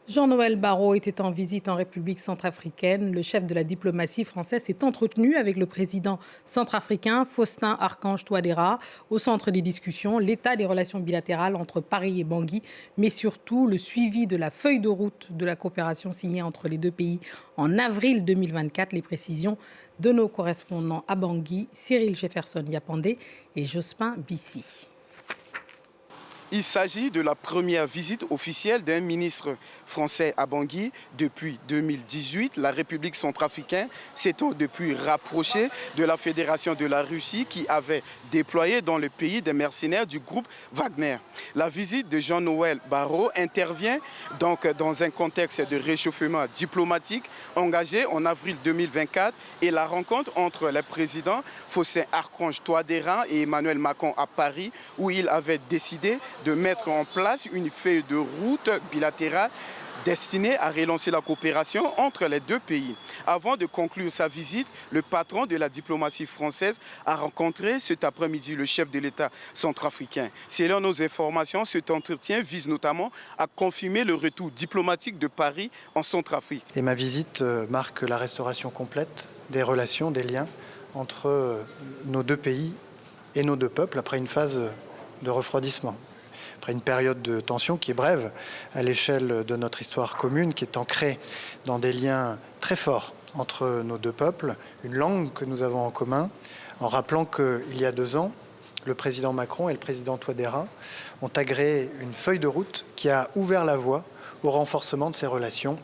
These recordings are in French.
Jean-Noël Barrot était en visite en République centrafricaine. Le chef de la diplomatie française s'est entretenu avec le président centrafricain Faustin Archange Touadéra. Au centre des discussions, l'état des relations bilatérales entre Paris et Bangui, mais surtout le suivi de la feuille de route de la coopération signée entre les deux pays en avril 2024. Les précisions de nos correspondants à Bangui, Cyril Jefferson-Yapandé et Jospin Bissi. Il s'agit de la première visite officielle d'un ministre français à Bangui depuis 2018. La République centrafricaine s'étant depuis rapprochée de la Fédération de la Russie qui avait déployé dans le pays des mercenaires du groupe Wagner. La visite de Jean-Noël Barrot intervient donc dans un contexte de réchauffement diplomatique engagé en avril 2024 et la rencontre entre les présidents Faustin Archange Touadéra et Emmanuel Macron à Paris où il avait décidé de mettre en place une feuille de route bilatérale destinée à relancer la coopération entre les deux pays. Avant de conclure sa visite, le patron de la diplomatie française a rencontré cet après-midi le chef de l'État centrafricain. Selon nos informations, cet entretien vise notamment à confirmer le retour diplomatique de Paris en Centrafrique. Et ma visite marque la restauration complète des relations, des liens entre nos deux pays et nos deux peuples après une phase de refroidissement. Après une période de tension qui est brève à l'échelle de notre histoire commune, qui est ancrée dans des liens très forts entre nos deux peuples, une langue que nous avons en commun, en rappelant qu'il y a 2 ans, le président Macron et le président Touadéra ont agréé une feuille de route qui a ouvert la voie au renforcement de ces relations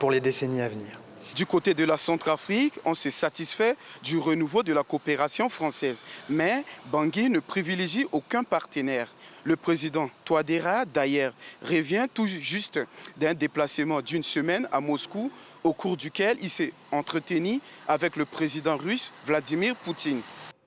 pour les décennies à venir. Du côté de la Centrafrique, on se satisfait du renouveau de la coopération française. Mais Bangui ne privilégie aucun partenaire. Le président Touadéra, d'ailleurs, revient tout juste d'un déplacement d'1 semaine à Moscou, au cours duquel il s'est entretenu avec le président russe Vladimir Poutine.